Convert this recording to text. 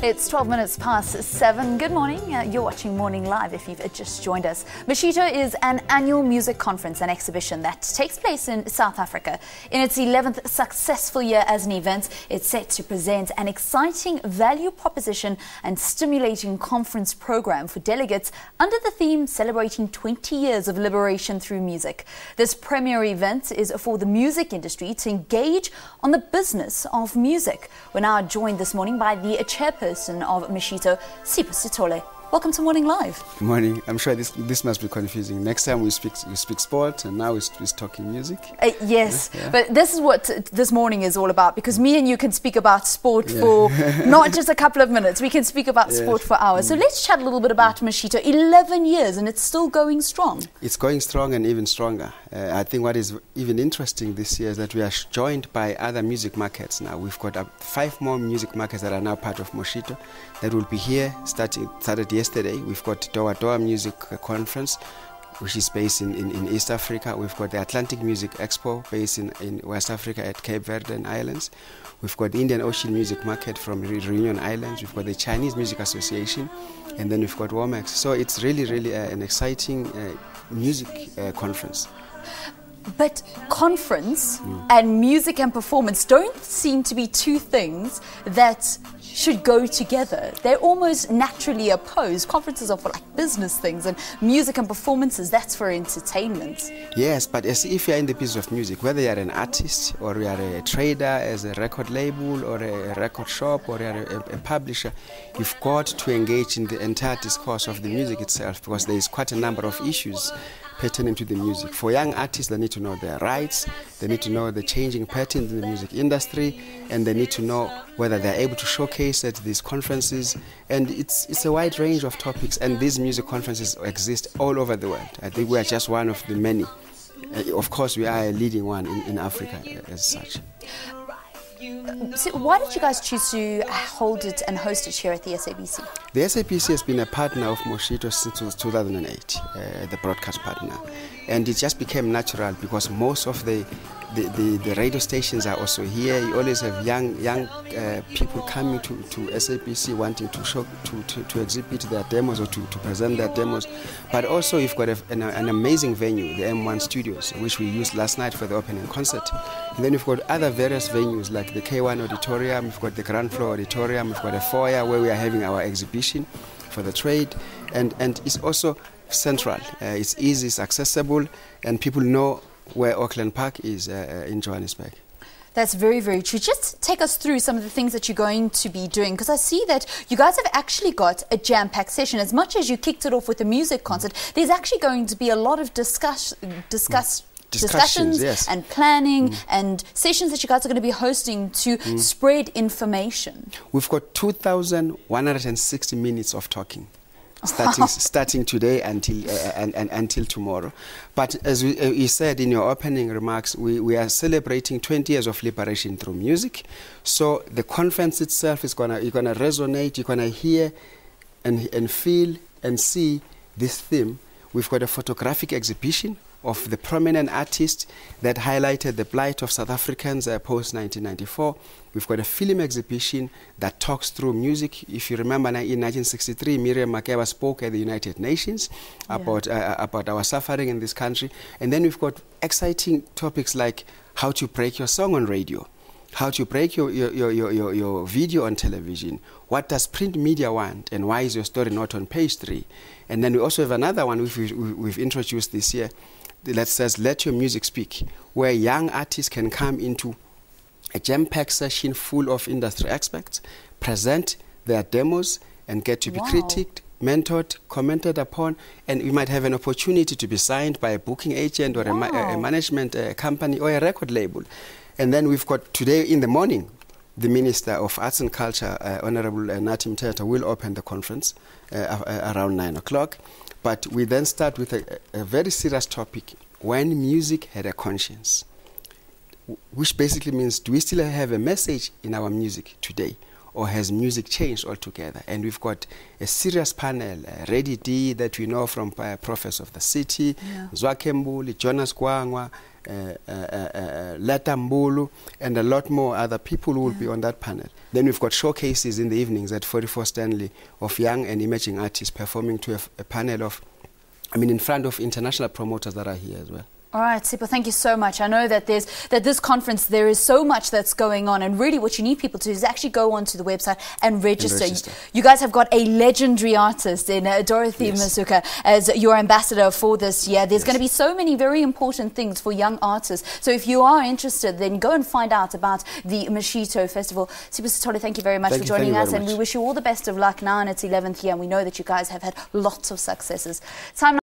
It's 12 minutes past 7. Good morning. You're watching Morning Live if you've just joined us. Moshito is an annual music conference and exhibition that takes place in South Africa. In its 11th successful year as an event, it's set to present an exciting value proposition and stimulating conference program for delegates under the theme celebrating 20 years of liberation through music. This premier event is for the music industry to engage on the business of music. We're now joined this morning by the chairperson of Moshito, SABC. Welcome to Morning Live. Good morning. I'm sure this must be confusing. Next time we speak sport, and now we're talking music. Yes, yeah. But this is what this morning is all about, because me and you can speak about sport for not just a couple of minutes. We can speak about sport for hours. So let's chat a little bit about Moshito. 11 years and it's still going strong. It's going strong and even stronger. I think what is even interesting this year is that we are joined by other music markets now. We've got 5 more music markets that are now part of Moshito that will be here started yesterday. We've got Doha Music Conference, which is based in East Africa. We've got the Atlantic Music Expo based in West Africa at Cape Verde Islands. We've got the Indian Ocean Music Market from Reunion Islands. We've got the Chinese Music Association, and then we've got WOMAX. So it's really an exciting music conference. But conference and music and performance don't seem to be two things that should go together. They're almost naturally opposed. Conferences are for like business things, and music and performances, that's for entertainment. Yes, but as if you're in the business of music, whether you're an artist or you are a trader as a record label or a record shop or you're a publisher, you've got to engage in the entire discourse of the music itself, because there is quite a number of issues pertaining to the music. For young artists, they need to know their rights, they need to know the changing patterns in the music industry, and they need to know whether they're able to showcase at these conferences. And it's a wide range of topics, and these music conferences exist all over the world. I think we are just one of the many. Of course, we are a leading one in Africa as such. So why did you guys choose to hold it and host it here at the SABC? The SABC has been a partner of Moshito since 2008, the broadcast partner. And it just became natural because most of the radio stations are also here. You always have young people coming to SABC wanting to exhibit their demos or to present their demos. But also you've got an amazing venue, the M1 Studios, which we used last night for the opening concert. And then we've got other various venues like the K1 Auditorium, we've got the Ground Floor Auditorium, we've got a foyer where we are having our exhibition for the trade. And it's also central. It's easy, it's accessible, and people know where Auckland Park is in Johannesburg. That's very, very true. Just take us through some of the things that you're going to be doing, because I see that you guys have actually got a jam-packed session. As much as you kicked it off with a music concert, there's actually going to be a lot of discussions yes, and planning and sessions that you guys are going to be hosting to spread information. We've got 2,160 minutes of talking. Starting today until tomorrow. But as you said in your opening remarks, we are celebrating 20 years of liberation through music. So the conference itself is you're gonna resonate, you're gonna hear and feel and see this theme. We've got a photographic exhibition of the prominent artists that highlighted the plight of South Africans post-1994. We've got a film exhibition that talks through music. If you remember, in 1963, Miriam Makeba spoke at the United Nations about our suffering in this country. And then we've got exciting topics like how to break your song on radio, how to break your video on television, what does print media want, and why is your story not on page 3? And then we also have another one which we've introduced this year that says Let Your Music Speak, where young artists can come into a jam-packed session full of industry experts, present their demos, and get to be critiqued, mentored, commented upon, and we might have an opportunity to be signed by a booking agent or a management company or a record label. And then we've got today in the morning, the Minister of Arts and Culture, Honorable Nathi Mthethwa, will open the conference around 9 o'clock. But we then start with a very serious topic, when music had a conscience, which basically means, do we still have a message in our music today, or has music changed altogether? And we've got a serious panel, Reddy D, that we know from Prophets of the City, Zwakembuli, Jonas Kwangwa, Leta Mbulu, and a lot more other people who will be on that panel. Then we've got showcases in the evenings at 44 Stanley of young and emerging artists performing to a panel of, in front of international promoters that are here as well. All right, Sipho, thank you so much. I know that this conference, there is so much that's going on, and really what you need people to do is actually go onto the website and register. You guys have got a legendary artist in Dorothy Masuka as your ambassador for this year. There's going to be so many very important things for young artists. So if you are interested, then go and find out about the Moshito Festival. Sipho Sithole, thank you very much for joining us, and we wish you all the best of luck now in its 11th year, and we know that you guys have had lots of successes. Time